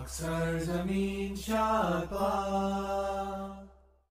Assalamu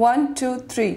1 2 3।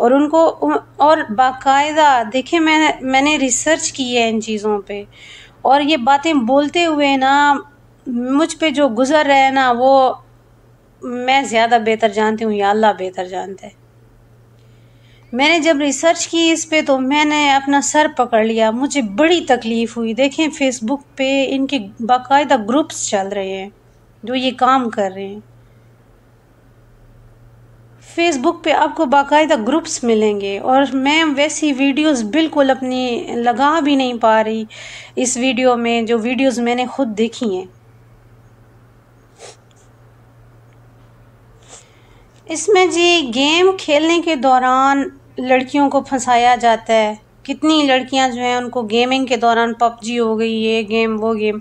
اور ان کو اور باقاعدہ دیکھیں میں نے ریسرچ کی ہے ان چیزوں پہ، اور یہ باتیں بولتے ہوئے نا مجھ پہ جو گزر رہا ہے نا وہ میں زیادہ بہتر جانتی ہوں یا اللہ بہتر جانتا ہے۔ میں نے جب ریسرچ کی اس پہ تو میں نے اپنا سر پکڑ لیا، مجھے بڑی تکلیف ہوئی۔ دیکھیں فیس بک پہ ان کے باقاعدہ گروپس چل رہے ہیں جو یہ کام کر رہے ہیں، فیس بک پہ آپ کو باقاعدہ گروپس ملیں گے، اور میں ویسی ویڈیوز بالکل اپنی لگا بھی نہیں پا رہی اس ویڈیو میں، جو ویڈیوز میں نے خود دیکھی ہیں۔ اس میں جی گیم کھیلنے کے دوران لڑکیوں کو پھنسایا جاتا ہے، کتنی لڑکیاں جو ہیں ان کو گیمنگ کے دوران پب جی ہو گئی، یہ گیم وہ گیم۔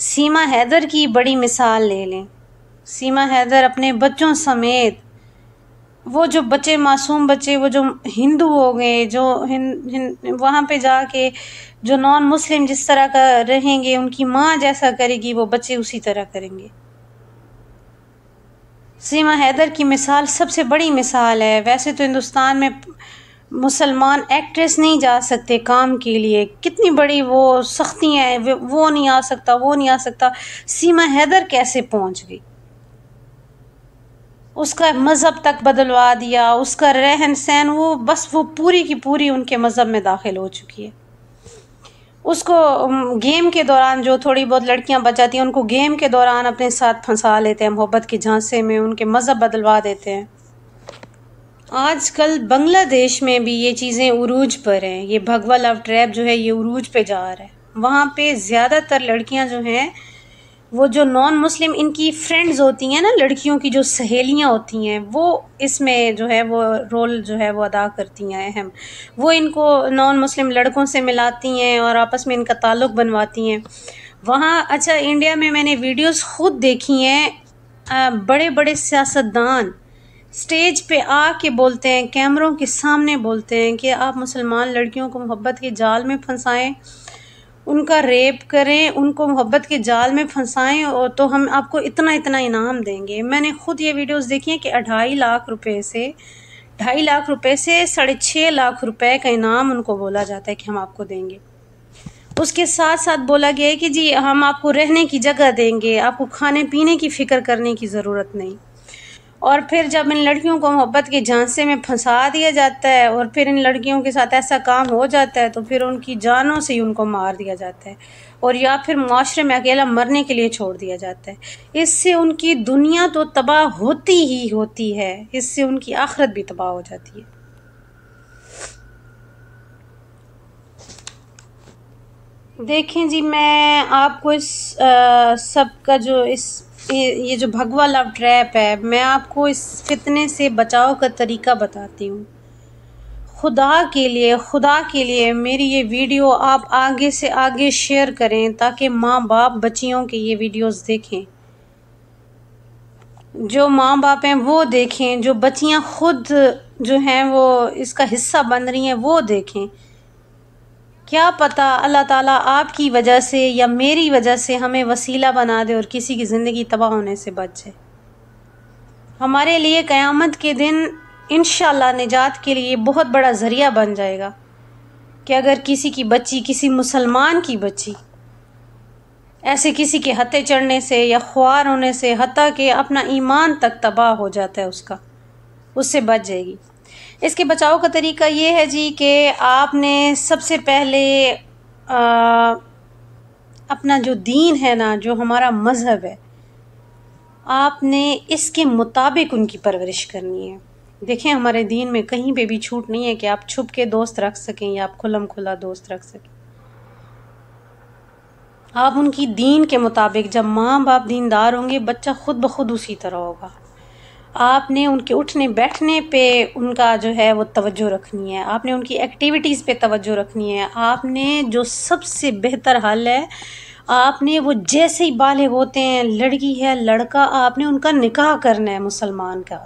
سیما حیدر کی بڑی مثال لے لیں، سیما حیدر اپنے بچوں سمیت، وہ جو بچے معصوم بچے، وہ جو ہندو ہو گئے، جو وہاں پہ جا کے جو نان مسلم جس طرح کا رہیں گے، ان کی ماں جیسا کرے گی وہ بچے اسی طرح کریں گے۔ سیما حیدر کی مثال سب سے بڑی مثال ہے۔ ویسے تو ہندوستان میں مسلمان ایکٹریس نہیں جا سکتے کام کے لیے، کتنی بڑی وہ سختی ہیں، وہ نہیں آ سکتا، وہ نہیں آ سکتا، سیما حیدر کیسے پہنچ گئی؟ اس کا مذہب تک بدلوا دیا، اس کا رہن سہن، وہ پوری کی پوری ان کے مذہب میں داخل ہو چکی ہے۔ اس کو گیم کے دوران جو تھوڑی بہت لڑکیاں بچاتی ہیں ان کو گیم کے دوران اپنے ساتھ پھنسا لیتے ہیں، محبت کے جھانسے میں ان کے مذہب بدلوا دیتے ہیں۔ آج کل بنگلہ دیش میں بھی یہ چیزیں عروج پر ہیں، یہ بھگوا لو ٹریپ جو ہے یہ عروج پہ جا رہا ہے۔ وہاں پہ زیادہ تر لڑکیاں جو ہیں وہ جو نان مسلم ان کی فرینڈز ہوتی ہیں نا، لڑکیوں کی جو سہیلیاں ہوتی ہیں، وہ اس میں جو ہے وہ رول جو ہے وہ ادا کرتی ہیں اہم، وہ ان کو نان مسلم لڑکوں سے ملاتی ہیں اور آپس میں ان کا تعلق بنواتی ہیں وہاں۔ اچھا انڈیا میں نے ویڈیوز خود دیکھی ہیں، بڑے بڑے سیاستدان سٹیج پہ آ کے بولتے ہیں، کیمروں کے سامنے بولتے ہیں کہ آپ مسلمان لڑکیوں کو محبت کے جال میں پھنسائیں، ان کا ریپ کریں، ان کو محبت کے جال میں پھنسائیں، اور تو ہم آپ کو اتنا اتنا انعام دیں گے۔ میں نے خود یہ ویڈیوز دیکھی ہیں کہ 2.5 لاکھ روپے سے 6.5 لاکھ روپے کا انعام ان کو بولا جاتا ہے کہ ہم آپ کو دیں گے۔ اس کے ساتھ ساتھ بولا گیا ہے کہ جی ہم آپ کو رہنے کی جگہ دیں گے، آپ کو کھانے پینے کی فکر کرنے کی ضرورت نہیں۔ اور پھر جب ان لڑکیوں کو محبت کے جھانسے میں پھنسا دیا جاتا ہے اور پھر ان لڑکیوں کے ساتھ ایسا کام ہو جاتا ہے تو پھر ان کی جانوں سے ہی ان کو مار دیا جاتا ہے، اور یا پھر معاشرے میں اکیلا مرنے کے لیے چھوڑ دیا جاتا ہے۔ اس سے ان کی دنیا تو تباہ ہوتی ہی ہوتی ہے، اس سے ان کی آخرت بھی تباہ ہو جاتی ہے۔ دیکھیں جی میں آپ کو اس سب کا یہ جو بھگوا لو ٹریپ ہے، میں آپ کو اس فتنے سے بچاؤ کا طریقہ بتاتی ہوں۔ خدا کے لیے میری یہ ویڈیو آپ آگے سے آگے شیئر کریں تاکہ ماں باپ بچیوں کے یہ ویڈیوز دیکھیں، جو ماں باپ ہیں وہ دیکھیں، جو بچیاں خود جو ہیں وہ اس کا حصہ بن رہی ہیں وہ دیکھیں۔ کیا پتہ اللہ تعالیٰ آپ کی وجہ سے یا میری وجہ سے ہمیں وسیلہ بنا دے اور کسی کی زندگی تباہ ہونے سے بچ جائے۔ ہمارے لیے قیامت کے دن انشاءاللہ نجات کے لیے بہت بڑا ذریعہ بن جائے گا کہ اگر کسی کی بچی، کسی مسلمان کی بچی ایسے کسی کے ہتھے چڑھنے سے یا خوار ہونے سے، حتیٰ کہ اپنا ایمان تک تباہ ہو جاتا ہے اس سے بچ جائے گی۔ اس کے بچاؤ کا طریقہ یہ ہے جی کہ آپ نے سب سے پہلے اپنا جو دین ہے نا، جو ہمارا مذہب ہے، آپ نے اس کے مطابق ان کی پرورش کرنی ہے۔ دیکھیں ہمارے دین میں کہیں پہ بھی چھوٹ نہیں ہے کہ آپ چھپ کے دوست رکھ سکیں یا آپ کھلم کھلا دوست رکھ سکیں۔ آپ ان کی دین کے مطابق، جب ماں باپ دیندار ہوں گے بچہ خود بخود اسی طرح ہوگا۔ آپ نے ان کے اٹھنے بیٹھنے پہ ان کا جو ہے وہ توجہ رکھنی ہے، آپ نے ان کی ایکٹیویٹیز پہ توجہ رکھنی ہے، آپ نے جو سب سے بہتر حل ہے، آپ نے وہ جیسے ہی بالغ ہوتے ہیں، لڑکی ہے لڑکا، آپ نے ان کا نکاح کرنا ہے مسلمان کا۔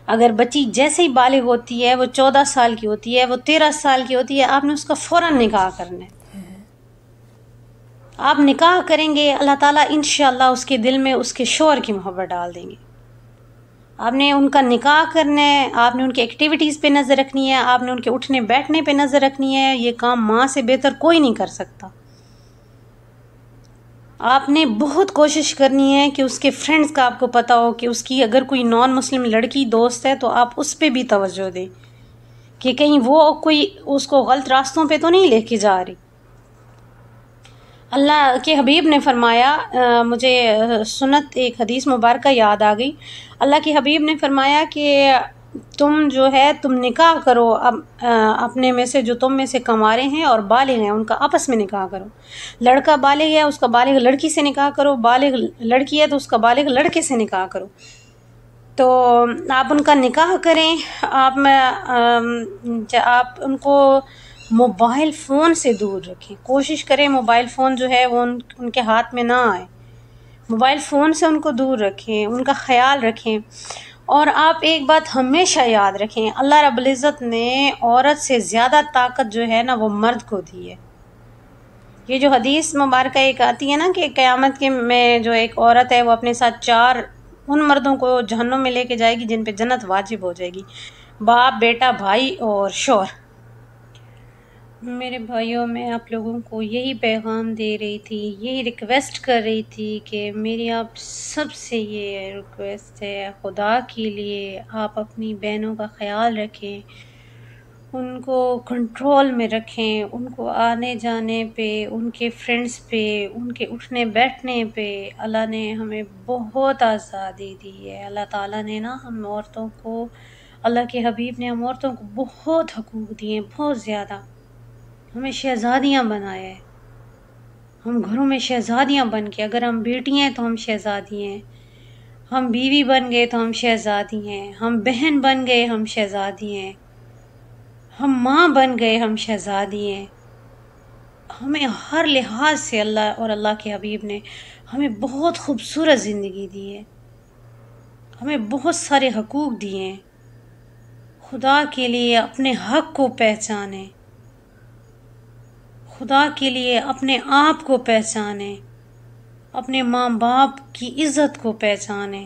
اگر بچی جیسے ہی بالغ ہوتی ہے، وہ 14 سال کی ہوتی ہے، وہ 13 سال کی ہوتی ہے، آپ نے اس کا فوراً نکاح کرنا ہے۔ آپ نکاح کریں گے، اللہ تعالیٰ انشاءاللہ اس کے دل میں اس کے شوہر کی محبت ڈال دیں گے۔ آپ نے ان کا نکاح کرنا ہے، آپ نے ان کی ایکٹیویٹیز پہ نظر رکھنی ہے، آپ نے ان کے اٹھنے بیٹھنے پہ نظر رکھنی ہے. یہ کام ماں سے بہتر کوئی نہیں کر سکتا. آپ نے بہت کوشش کرنی ہے کہ اس کے فرینڈز کا آپ کو پتہ ہو کہ اس کی اگر کوئی نان مسلم لڑکی دوست ہے تو آپ اس پہ بھی توجہ دیں کہ کہیں وہ کوئی اس کو غلط راستوں پہ تو نہیں لے کے جا رہی. اللہ کے حبیب نے فرمایا، مجھے سنت ایک حدیث مبارکہ یاد آ گئی. اللہ کے حبیب نے فرمایا کہ تم جو ہے تم نکاح کرو اپنے میں سے جو تم میں سے کنوارے ہیں اور بالغ ہیں ان کا آپس میں نکاح کرو. لڑکا بالغ ہے اس کا بالغ لڑکی سے نکاح کرو، بالغ لڑکی ہے تو اس کا بالغ لڑکے سے نکاح کرو. تو آپ ان کا نکاح کریں. آپ ان کو موبائل فون سے دور رکھیں. کوشش کریں موبائل فون جو ہے وہ ان کے ہاتھ میں نہ آئے. موبائل فون سے ان کو دور رکھیں، ان کا خیال رکھیں. اور آپ ایک بات ہمیشہ یاد رکھیں، اللہ رب العزت نے عورت سے زیادہ طاقت جو ہے نا وہ مرد کو دی ہے. یہ جو حدیث مبارکہ ایک آتی ہے نا کہ قیامت کے میں جو ایک عورت ہے وہ اپنے ساتھ 4 ان مردوں کو جہنم میں لے کے جائے گی جن پہ جنت واجب ہو جائے گی: باپ، بیٹا، بھائی اور شوہر. میرے بھائیوں، میں آپ لوگوں کو یہی پیغام دے رہی تھی، یہی ریکویسٹ کر رہی تھی کہ میری آپ سب سے یہ ریکویسٹ ہے، خدا کے لیے آپ اپنی بہنوں کا خیال رکھیں، ان کو کنٹرول میں رکھیں، ان کو آنے جانے پہ، ان کے فرینڈز پہ، ان کے اٹھنے بیٹھنے پہ. اللہ نے ہمیں بہت آزادی دی ہے. اللہ تعالیٰ نے نا ہم عورتوں کو، اللہ کے حبیب نے ہم عورتوں کو بہت حقوق دیے ہیں، بہت زیادہ. ہمیں شہزادیاں بنایا ہے. ہم گھروں میں شہزادیاں بن کے، اگر ہم بیٹی ہیں تو ہم شہزادی ہیں، ہم بیوی بن گئے تو ہم شہزادی ہیں، ہم بہن بن گئے ہم شہزادی ہیں، ہم ماں بن گئے ہم شہزادی ہیں. ہمیں ہر لحاظ سے اللہ اور اللہ کے حبیب نے ہمیں بہت خوبصورت زندگی دی ہے، ہمیں بہت سارے حقوق دیے ہیں. خدا کے لیے اپنے حق کو پہچانیں، خدا کے لیے اپنے آپ کو پہچانیں، اپنے ماں باپ کی عزت کو پہچانیں،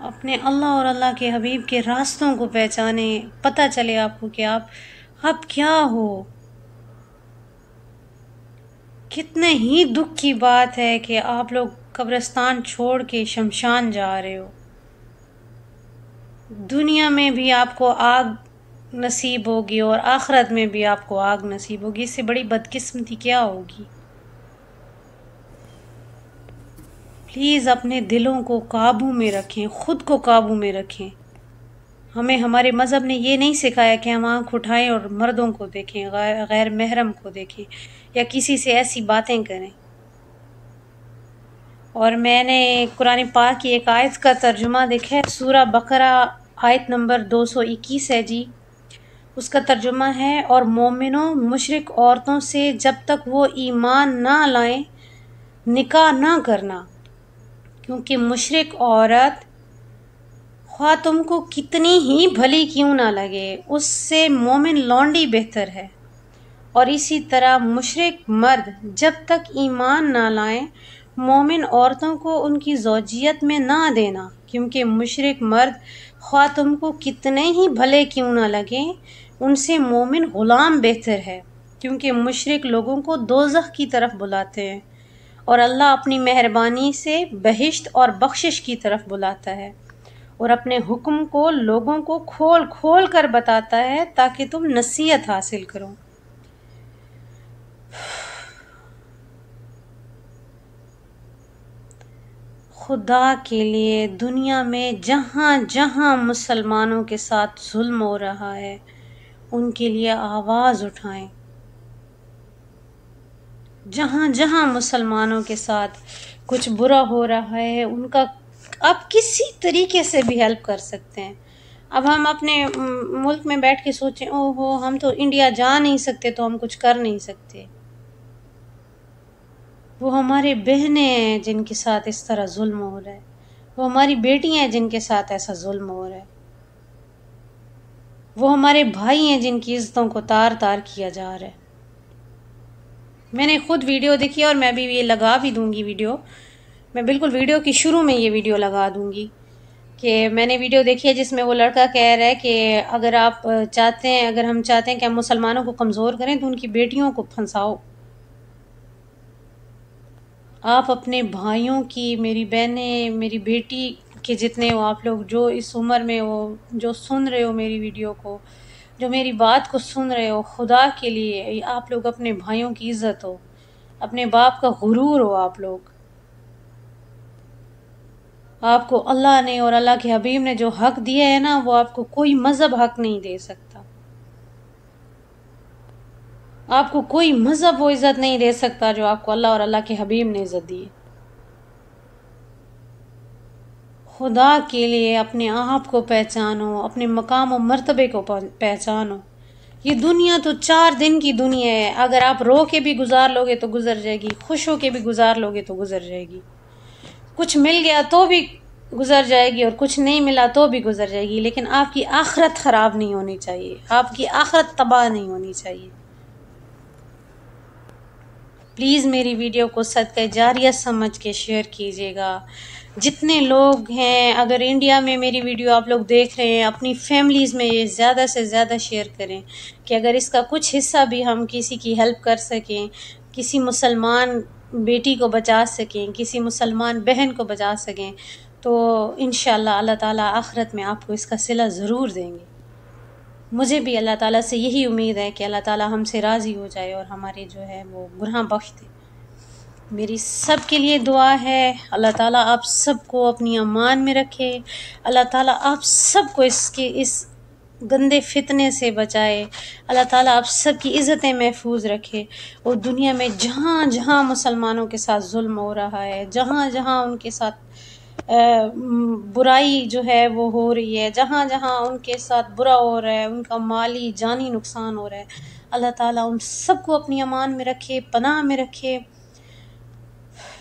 اپنے اللہ اور اللہ کے حبیب کے راستوں کو پہچانیں. پتہ چلے آپ کو کہ آپ کیا ہو. کتنے ہی دکھ کی بات ہے کہ آپ لوگ قبرستان چھوڑ کے شمشان جا رہے ہو. دنیا میں بھی آپ کو آگ نصیب ہوگی اور آخرت میں بھی آپ کو آگ نصیب ہوگی. اس سے بڑی بدقسمتی کیا ہوگی؟ پلیز اپنے دلوں کو قابو میں رکھیں، خود کو قابو میں رکھیں. ہمیں ہمارے مذہب نے یہ نہیں سکھایا کہ ہم آنکھ اٹھائیں اور مردوں کو دیکھیں، غیر محرم کو دیکھیں یا کسی سے ایسی باتیں کریں. اور میں نے قرآن پاک کی ایک آیت کا ترجمہ دیکھا ہے، سورہ بقرہ آیت نمبر 221 ہے جی. اس کا ترجمہ ہے: اور مومنوں مشرک عورتوں سے جب تک وہ ایمان نہ لائیں نکاح نہ کرنا، کیونکہ مشرک عورت خواہ تم کو کتنی ہی بھلی کیوں نہ لگے اس سے مومن لونڈی بہتر ہے. اور اسی طرح مشرک مرد جب تک ایمان نہ لائیں مومن عورتوں کو ان کی زوجیت میں نہ دینا، کیونکہ مشرک مرد خواہ تم کو کتنے ہی بھلے کیوں نہ لگیں ان سے مومن غلام بہتر ہے، کیونکہ مشرک لوگوں کو دوزخ کی طرف بلاتے ہیں اور اللہ اپنی مہربانی سے بہشت اور بخشش کی طرف بلاتا ہے اور اپنے حکم کو لوگوں کو کھول کھول کر بتاتا ہے تاکہ تم نصیحت حاصل کرو. خدا کے لیے دنیا میں جہاں جہاں مسلمانوں کے ساتھ ظلم ہو رہا ہے ان کے لیے آواز اٹھائیں. جہاں جہاں مسلمانوں کے ساتھ کچھ برا ہو رہا ہے ان کا آپ کسی طریقے سے بھی ہیلپ کر سکتے ہیں. اب ہم اپنے ملک میں بیٹھ کے سوچیں او ہو ہم تو انڈیا جا نہیں سکتے تو ہم کچھ کر نہیں سکتے. وہ ہماری بہنیں ہیں جن کے ساتھ اس طرح ظلم ہو رہا ہے، وہ ہماری بیٹیاں ہیں جن کے ساتھ ایسا ظلم ہو رہا ہے، وہ ہمارے بھائی ہیں جن کی عزتوں کو تار تار کیا جا رہا ہے. میں نے خود ویڈیو دیکھی اور میں بھی یہ لگا بھی دوں گی ویڈیو میں بالکل ویڈیو کی شروع میں یہ ویڈیو لگا دوں گی کہ میں نے ویڈیو دیکھی ہے جس میں وہ لڑکا کہہ رہا ہے کہ اگر ہم چاہتے ہیں کہ ہم مسلمانوں کو کمزور کریں تو ان کی بیٹیوں کو پھنساؤ. آپ اپنے بھائیوں کی، میری بہنیں، میری بیٹی کے جتنے ہو آپ لوگ جو اس عمر میں ہو، جو سن رہے ہو میری ویڈیو کو، جو میری بات کو سن رہے ہو، خدا کے لیے آپ لوگ اپنے بھائیوں کی عزت ہو، اپنے باپ کا غرور ہو. آپ کو اللہ نے اور اللہ کے حبیب نے جو حق دیا ہے نا، وہ آپ کو کوئی مذہب حق نہیں دے سکتا. آپ کو کوئی مذہب وہ عزت نہیں دے سکتا جو آپ کو اللہ اور اللہ کے حبیب نے عزت دی. خدا کے لیے اپنے آپ کو پہچانو، اپنے مقام و مرتبے کو پہچانو. یہ دنیا تو 4 دن کی دنیا ہے. اگر آپ رو کے بھی گزار لوگے تو گزر جائے گی، خوش ہو کے بھی گزار لوگے تو گزر جائے گی. کچھ مل گیا تو بھی گزر جائے گی اور کچھ نہیں ملا تو بھی گزر جائے گی، لیکن آپ کی آخرت خراب نہیں ہونی چاہیے، آپ کی آخرت تباہ نہیں ہونی چاہیے. پلیز میری ویڈیو کو صدقہ جاریہ سمجھ کے شیئر کیجیے گا. جتنے لوگ ہیں، اگر انڈیا میں میری ویڈیو آپ لوگ دیکھ رہے ہیں، اپنی فیملیز میں یہ زیادہ سے زیادہ شیئر کریں کہ اگر اس کا کچھ حصہ بھی ہم کسی کی ہیلپ کر سکیں، کسی مسلمان بیٹی کو بچا سکیں، کسی مسلمان بہن کو بچا سکیں، تو انشاءاللہ اللہ تعالیٰ آخرت میں آپ کو اس کا صلہ ضرور دیں گے. مجھے بھی اللہ تعالیٰ سے یہی امید ہے کہ اللہ تعالیٰ ہم سے راضی ہو جائے اور ہمارے جو ہے وہ گناہ بخش دے. میری سب کے لیے دعا ہے، اللہ تعالیٰ آپ سب کو اپنی امان میں رکھے، اللہ تعالیٰ آپ سب کو اس گندے فتنے سے بچائے، اللہ تعالیٰ آپ سب کی عزتیں محفوظ رکھے. اور دنیا میں جہاں جہاں مسلمانوں کے ساتھ ظلم ہو رہا ہے، جہاں جہاں ان کے ساتھ برائی جو ہے وہ ہو رہی ہے، جہاں جہاں ان کے ساتھ برا ہو رہا ہے، ان کا مالی جانی نقصان ہو رہا ہے، اللہ تعالیٰ ان سب کو اپنی امان میں رکھے، پناہ میں رکھے.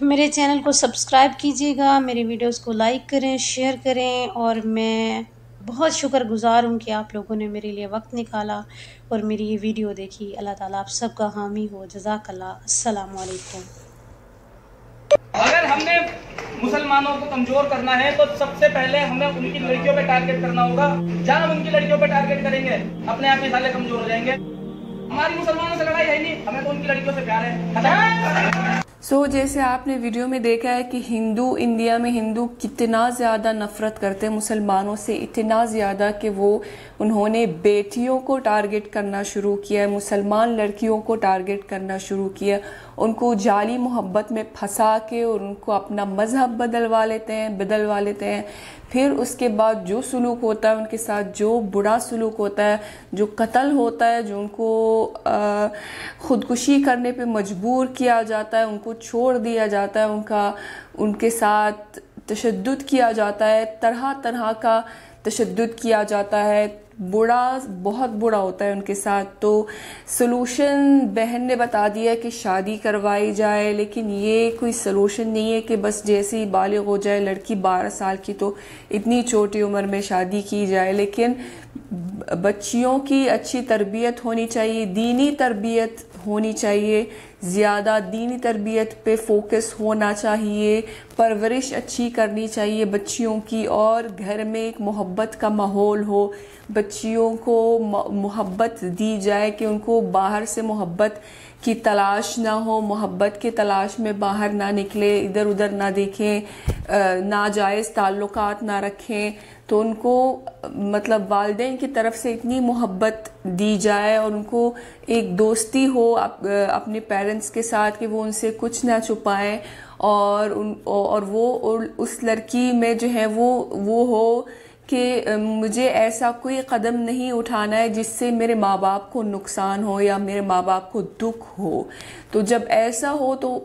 میرے چینل کو سبسکرائب کیجیے گا، میری ویڈیوز کو لائک کریں، شیئر کریں، اور میں بہت شکر گزار ہوں کہ آپ لوگوں نے میرے لیے وقت نکالا اور میری یہ ویڈیو دیکھی. اللہ تعالیٰ آپ سب کا حامی ہو. جزاک اللہ. السلام علیکم. اگر ہم نے مسلمانوں کو کمزور کرنا ہے تو سب سے پہلے ہمیں ان کی لڑکیوں پہ ٹارگٹ کرنا ہوگا. جہاں ہم ان کی لڑکیوں پہ ٹارگٹ کریں گے اپنے آپ میں سارے کمزور ہو جائیں گے. ہماری مسلمانوں سے لڑائی ہے ہی نہیں، ہمیں تو ان کی لڑکیوں سے پیار ہے. جیسے آپ نے ویڈیو میں دیکھا ہے کہ انڈیا میں ہندو کتنا زیادہ نفرت کرتے ہیں مسلمانوں سے، اتنا زیادہ کہ انہوں نے بیٹیوں کو ٹارگٹ کرنا شروع کیا، مسلمان لڑکیوں کو ٹارگٹ کرنا شروع کیا، ان کو جعلی محبت میں پھنسا کے اور ان کو اپنا مذہب بدلوا لیتے ہیں. پھر اس کے بعد جو سلوک ہوتا ہے ان کے ساتھ، جو برا سلوک ہوتا ہے، جو قتل ہوتا ہے، جو ان کو خودکشی کرنے پہ مجبور کیا جاتا ہے، ان کو چھوڑ دیا جاتا ہے، ان کے ساتھ تشدد کیا جاتا ہے، طرح طرح کا تشدد کیا جاتا ہے، بہت برا ہوتا ہے ان کے ساتھ. تو سلوشن بہن نے بتا دیا کہ شادی کروائی جائے، لیکن یہ کوئی سلوشن نہیں ہے کہ بس جیسے ہی بالغ ہو جائے لڑکی 12 سال کی تو اتنی چھوٹی عمر میں شادی کی جائے. لیکن بچیوں کی اچھی تربیت ہونی چاہیے، دینی تربیت ہونی چاہیے، زیادہ دینی تربیت پہ فوکس ہونا چاہیے، پرورش اچھی کرنی چاہیے بچیوں کی، اور گھر میں ایک محبت کا ماحول ہو، بچیوں کو محبت دی جائے کہ ان کو باہر سے محبت کی تلاش نہ ہو، محبت کے تلاش میں باہر نہ نکلے، ادھر ادھر نہ دیکھیں، ناجائز تعلقات نہ رکھیں. تو ان کو مطلب والدین کی طرف سے اتنی محبت دی جائے اور ان کو ایک دوستی ہو اپنے پیرنٹس کے ساتھ کہ وہ ان سے کچھ نہ چھپائیں، اور وہ اس لڑکی میں جو ہے وہ ہو کہ مجھے ایسا کوئی قدم نہیں اٹھانا ہے جس سے میرے ماں باپ کو نقصان ہو یا میرے ماں باپ کو دکھ ہو. تو جب ایسا ہو تو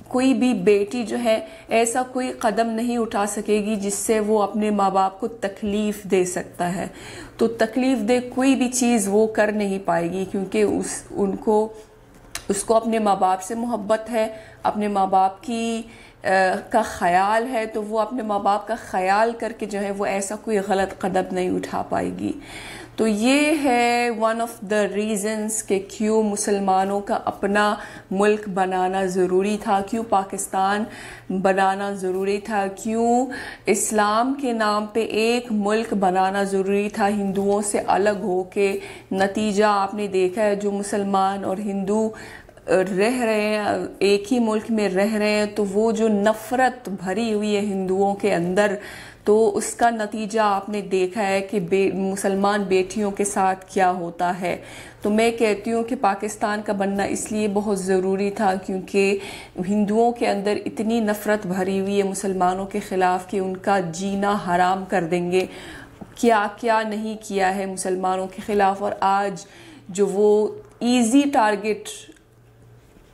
کوئی بھی بیٹی جو ہے ایسا کوئی قدم نہیں اٹھا سکے گی جس سے وہ اپنے ماں باپ کو تکلیف دے سکتا ہے. تو تکلیف دے کوئی بھی چیز وہ کر نہیں پائے گی، کیونکہ اس کو اپنے ماں باپ سے محبت ہے، اپنے ماں باپ کی کا خیال ہے تو وہ اپنے ماں باپ کا خیال کر کے جو ہے وہ ایسا کوئی غلط قدم نہیں اٹھا پائے گی. تو یہ ہے ون آف دا ریزنز کہ کیوں مسلمانوں کا اپنا ملک بنانا ضروری تھا, کیوں پاکستان بنانا ضروری تھا, کیوں اسلام کے نام پہ ایک ملک بنانا ضروری تھا ہندوؤں سے الگ ہو کے. نتیجہ آپ نے دیکھا ہے, جو مسلمان اور ہندو رہ رہے ہیں, ایک ہی ملک میں رہ رہے ہیں, تو وہ جو نفرت بھری ہوئی ہے ہندوؤں کے اندر, تو اس کا نتیجہ آپ نے دیکھا ہے کہ مسلمان بیٹیوں کے ساتھ کیا ہوتا ہے. تو میں کہتی ہوں کہ پاکستان کا بننا اس لیے بہت ضروری تھا کیونکہ ہندوؤں کے اندر اتنی نفرت بھری ہوئی ہے مسلمانوں کے خلاف کہ ان کا جینا حرام کر دیں گے. کیا کیا نہیں کیا ہے مسلمانوں کے خلاف, اور آج جو وہ ایزی ٹارگٹ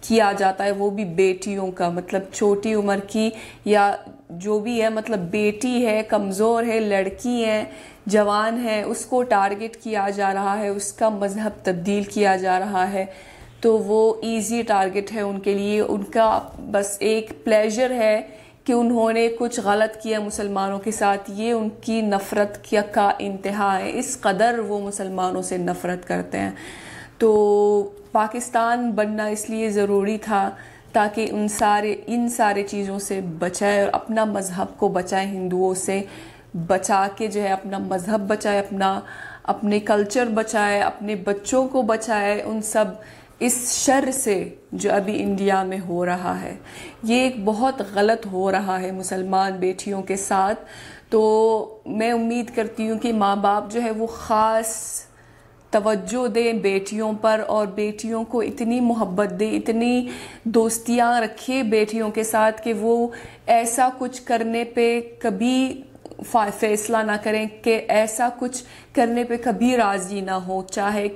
کیا جاتا ہے وہ بھی بیٹیوں کا, مطلب چھوٹی عمر کی یا جو بھی ہے, مطلب بیٹی ہے, کمزور ہے, لڑکی ہے, جوان ہے, اس کو ٹارگٹ کیا جا رہا ہے, اس کا مذہب تبدیل کیا جا رہا ہے. تو وہ ایزی ٹارگٹ ہے ان کے لیے. ان کا بس ایک پلیجر ہے کہ انہوں نے کچھ غلط کیا مسلمانوں کے ساتھ, یہ ان کی نفرت کا انتہا ہے. اس قدر وہ مسلمانوں سے نفرت کرتے ہیں. تو پاکستان بننا اس لیے ضروری تھا تاکہ ان سارے چیزوں سے بچائے اور اپنا مذہب کو بچائے, ہندوؤں سے بچا کے جو ہے اپنا مذہب بچائے, اپنے کلچر بچائے, اپنے بچوں کو بچائے ان سب اس شر سے جو ابھی انڈیا میں ہو رہا ہے. یہ ایک بہت غلط ہو رہا ہے مسلمان بیٹیوں کے ساتھ. تو میں امید کرتی ہوں کہ ماں باپ جو ہے وہ خاص توجہ دیں بیٹیوں پر, اور بیٹیوں کو اتنی محبت دیں, اتنی دوستیاں رکھے بیٹیوں کے ساتھ کہ وہ ایسا کچھ کرنے پہ کبھی فیصلہ نہ کریں, کہ ایسا کچھ کرنے پہ کبھی راضی نہ ہو, چاہے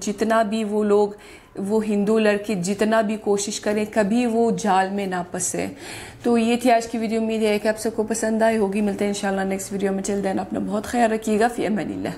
جتنا بھی وہ لوگ, وہ ہندو لڑکے جتنا بھی کوشش کریں, کبھی وہ جال میں نہ پھنسے. تو یہ تھی آج کی ویڈیو. امید ہے کہ آپ سب کو پسند آئی ہوگی. ملتے ہیں انشاءاللہ نیکسٹ ویڈیو میں. چل دین اپنا بہت خیال رکھیے گا. فی امان اللہ.